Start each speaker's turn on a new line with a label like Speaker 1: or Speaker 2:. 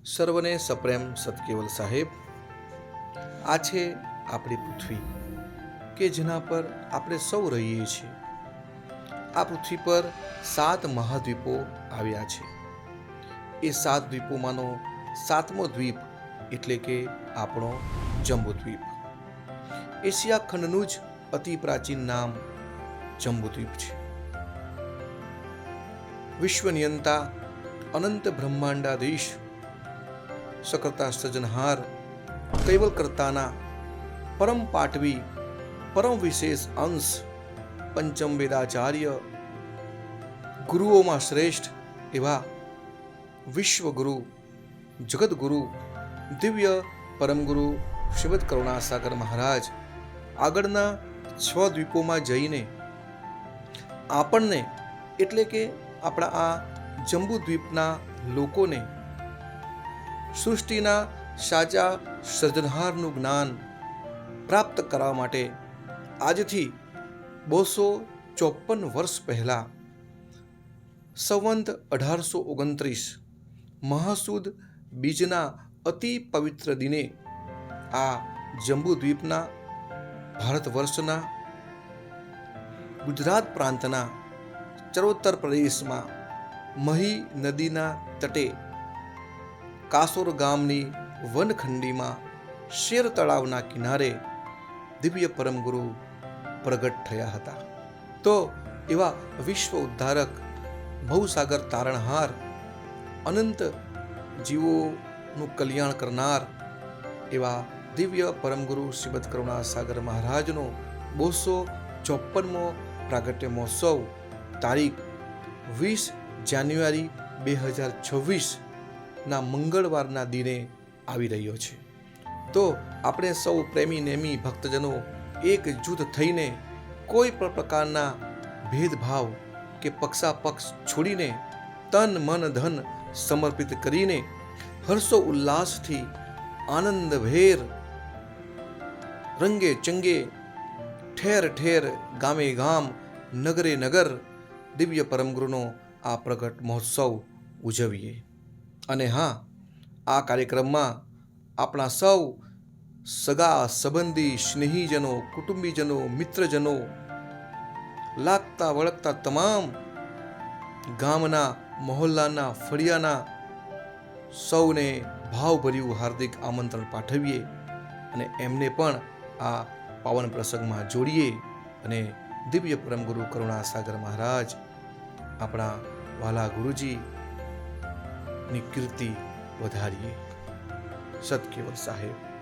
Speaker 1: સર્વને સપ્રેમ સતકેવલ સાહેબ, આ છે આપણી પૃથ્વી કે જેના પર આપણે સૌ રહીએ છીએ. આ પૃથ્વી પર 7 મહાદ્વીપો આવ્યા છે. એ 7 દ્વીપોમાંનો 7મો દ્વીપ એટલે કે આપણો જંબુદ્વીપ. એશિયા ખંડનું જ અતિ પ્રાચીન નામ જંબુદ્વીપ છે. વિશ્વનિયંતા અનંત બ્રહ્માંડાધીશ સકર્તા સર્જનહાર કૈવલ કર્તાના પરમ પાટવી પરમ વિશેષ અંશ પંચમ વેદાચાર્ય ગુરુઓમાં શ્રેષ્ઠ એવા વિશ્વગુરુ જગતગુરુ દિવ્ય પરમગુરુ શ્રીમદ કરુણાસાગર મહારાજ આગળના 6 દ્વીપોમાં જઈને આપણને એટલે કે આપણા આ જંબુદ્વીપના લોકોને સૃષ્ટિના સાચા સર્જનહારનું જ્ઞાન પ્રાપ્ત કરવા માટે આજથી 254 વર્ષ પહેલા સંવંત 1829 મહાસુદ બીજના અતિ પવિત્ર દિને આ જંબુદ્વીપના ભારત વર્ષના ગુજરાત પ્રાંતના ચરોતર પ્રદેશમાં મહી નદીના તટે કાસોર ગામની વનખંડીમાં શેર તળાવના કિનારે દિવ્ય પરમગુરુ પ્રગટ થયા હતા. તો એવા વિશ્વ ઉદ્ધારક ભવસાગર તારણહાર અનંત જીવોનું કલ્યાણ કરનાર એવા દિવ્ય પરમગુરુ શ્રીમદ કરુણાસાગર મહારાજનો 254મો પ્રાગટ્ય મહોત્સવ તારીખ 20 જાન્યુઆરી 2026 ના મંગળવારના દિને આવી રહ્યો છે. તો આપણે સૌ પ્રેમી નેમી ભક્તજનો એક જૂથ થઈને કોઈ પણ પ્રકારના ભેદભાવ કે પક્ષાપક્ષ છોડીને તન મન ધન સમર્પિત કરીને હર્ષો ઉલ્લાસથી આનંદભેર રંગે ચંગે ઠેર ઠેર ગામે ગામ નગરે નગર દિવ્ય પરમગુરુનો આ પ્રગટ મહોત્સવ ઉજવીએ. અને હા, આ કાર્યક્રમમાં આપણા સૌ સગા સંબંધી સ્નેહીજનો કુટુંબીજનો મિત્રજનો લાગતા વળગતા તમામ ગામના મહોલ્લાના ફળિયાના સૌને ભાવભર્યું હાર્દિક આમંત્રણ પાઠવીએ અને એમને પણ આ પાવન પ્રસંગમાં જોડીએ અને દિવ્ય પરમગુરુ કરુણાસાગર મહારાજ આપણા વાલા ગુરુજી ની કીર્તિ વધારીએ. સતકેવલ સાહેબ.